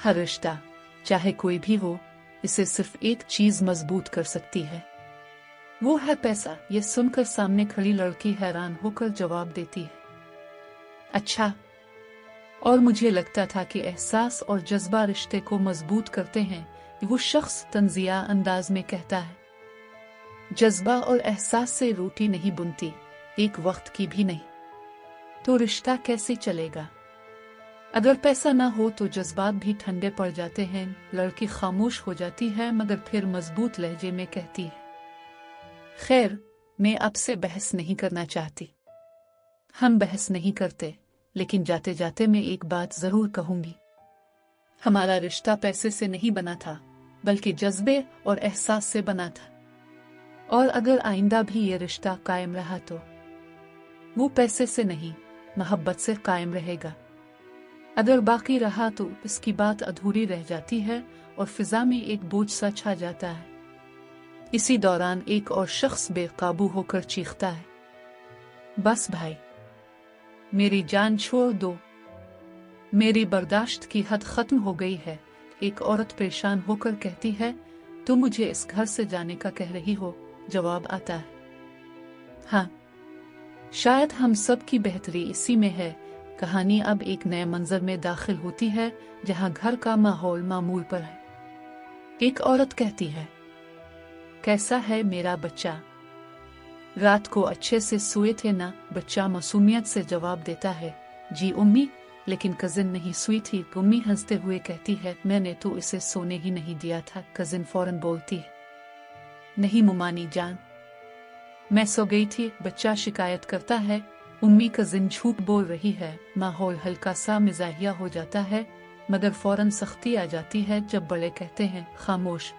हर रिश्ता, चाहे कोई भी हो, इसे सिर्फ एक चीज मजबूत कर सकती है, वो है पैसा। ये सुनकर सामने खड़ी लड़की हैरान होकर जवाब देती है, अच्छा, और मुझे लगता था कि एहसास और जज्बा रिश्ते को मजबूत करते हैं। वो शख्स तंजिया अंदाज में कहता है, जज्बा और एहसास से रोटी नहीं बुनती, एक वक्त की भी नहीं। तो रिश्ता कैसे चलेगा? अगर पैसा ना हो तो जज्बात भी ठंडे पड़ जाते हैं। लड़की खामोश हो जाती है मगर फिर मजबूत लहजे में कहती है, खैर, मैं आपसे बहस नहीं करना चाहती। हम बहस नहीं करते, लेकिन जाते जाते मैं एक बात जरूर कहूंगी। हमारा रिश्ता पैसे से नहीं बना था, बल्कि जज्बे और एहसास से बना था। और अगर आइंदा भी ये रिश्ता कायम रहा तो वो पैसे से नहीं, मोहब्बत से कायम रहेगा। अगर बाकी रहा तो इसकी बात अधूरी रह जाती है और फिजा में एक बोझ सा छा जाता है। इसी दौरान एक और शख्स बेकाबू होकर चीखता है, बस भाई, मेरी जान छोड़ दो, मेरी बर्दाश्त की हद खत्म हो गई है। एक औरत परेशान होकर कहती है, तुम मुझे इस घर से जाने का कह रही हो? जवाब आता है, हाँ, शायद हम सब की बेहतरी इसी में है। कहानी अब एक नए मंजर में दाखिल होती है जहां घर का माहौल मामूल पर है। एक औरत कहती है, कैसा है मेरा बच्चा? रात को अच्छे से सोए थे ना? बच्चा मासूमियत से जवाब देता है, जी उम्मी, लेकिन कजिन नहीं सोई थी। उम्मी हंसते हुए कहती है, मैंने तो इसे सोने ही नहीं दिया था। कजिन फौरन बोलती है, नहीं मुमानी जान, मैं सो गई थी। बच्चा शिकायत करता है, उम्मी कजिन झूठ बोल रही है। माहौल हल्का सा मिजाहिया हो जाता है, मगर फौरन सख्ती आ जाती है जब बड़े कहते हैं, खामोश,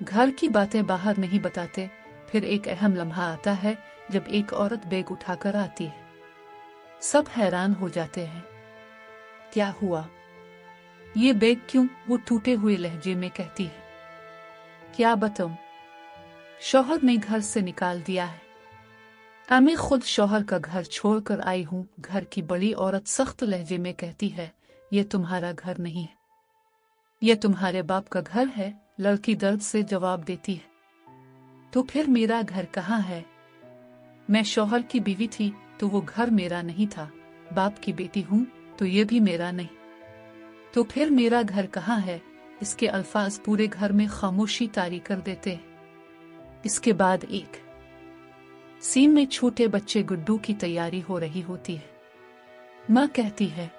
घर की बातें बाहर नहीं बताते। फिर एक अहम लम्हा आता है जब एक औरत बैग उठाकर आती है। सब हैरान हो जाते हैं, क्या हुआ? ये बैग क्यों? वो टूटे हुए लहजे में कहती है, क्या बताऊं, शौहर ने घर से निकाल दिया है। मैं खुद शौहर का घर छोड़कर आई हूँ। घर की बड़ी औरत सख्त लहजे में कहती है, ये तुम्हारा घर नहीं है, ये तुम्हारे बाप का घर है। लड़की दर्द से जवाब देती है, तो फिर मेरा घर कहाँ है? मैं शौहर की बीवी थी तो वो घर मेरा नहीं था। बाप की बेटी हूँ तो ये भी मेरा नहीं, तो फिर मेरा घर कहाँ है? इसके अल्फाज पूरे घर में खामोशी तारी कर देते हैं। इसके बाद एक सीन में छोटे बच्चे गुड्डू की तैयारी हो रही होती है। माँ कहती है,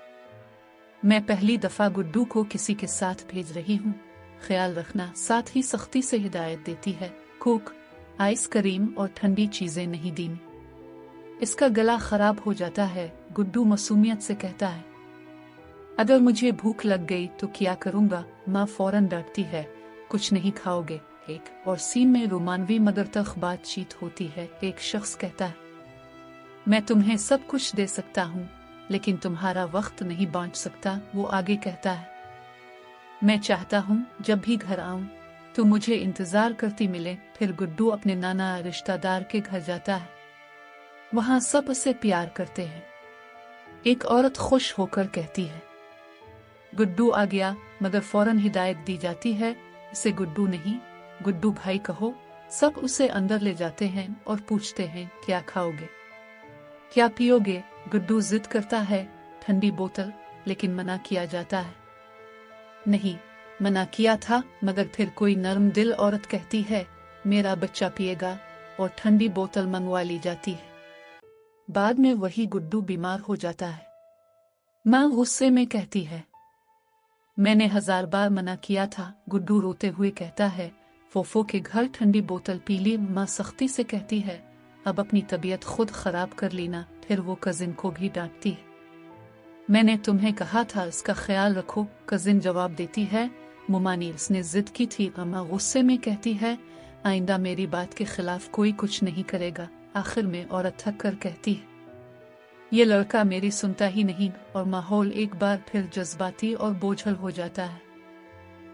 मैं पहली दफा गुड्डू को किसी के साथ भेज रही हूँ, ख्याल रखना। साथ ही सख्ती से हिदायत देती है, कोक, आइसक्रीम और ठंडी चीजें नहीं देनी। इसका गला खराब हो जाता है। गुड्डू मासूमियत से कहता है, अगर मुझे भूख लग गई तो क्या करूंगा? माँ फौरन डांटती है, कुछ नहीं खाओगे। एक और सीन में रोमानवी मगर तक बातचीत होती है। एक शख्स कहता है, मैं तुम्हें सब कुछ दे सकता हूँ, लेकिन तुम्हारा वक्त नहीं बांट सकता। वो आगे कहता है, मैं चाहता हूँ जब भी घर आऊं तो मुझे इंतजार करती मिले। फिर गुड्डू अपने नाना रिश्तेदार के घर जाता है, वहां सब उसे प्यार करते हैं। एक औरत खुश होकर कहती है, गुड्डू आ गया, मगर फौरन हिदायत दी जाती है, इसे गुड्डू नहीं, गुड्डू भाई कहो। सब उसे अंदर ले जाते हैं और पूछते हैं, क्या खाओगे, क्या पियोगे? गुड्डू जिद करता है, ठंडी बोतल, लेकिन मना किया जाता है। नहीं, मना किया था, मगर फिर कोई नरम दिल औरत कहती है, मेरा बच्चा पिएगा, और ठंडी बोतल मंगवा ली जाती है। बाद में वही गुड्डू बीमार हो जाता है। माँ गुस्से में कहती है, मैंने 1000 बार मना किया था। गुड्डू रोते हुए कहता है, फोफो के घर ठंडी बोतल पी ली। माँ सख्ती से कहती है, अब अपनी तबीयत खुद खराब कर लेना। फिर वो कजिन को भी डांटती है, मैंने तुम्हें कहा था इसका ख्याल रखो। कजिन जवाब देती है, मुमानी, इसने जिद की थी। माँ गुस्से में कहती है, आइंदा मेरी बात के खिलाफ कोई कुछ नहीं करेगा। आखिर में औरत थक कर कहती है, ये लड़का मेरी सुनता ही नहीं। और माहौल एक बार फिर जज्बाती और बोझल हो जाता है।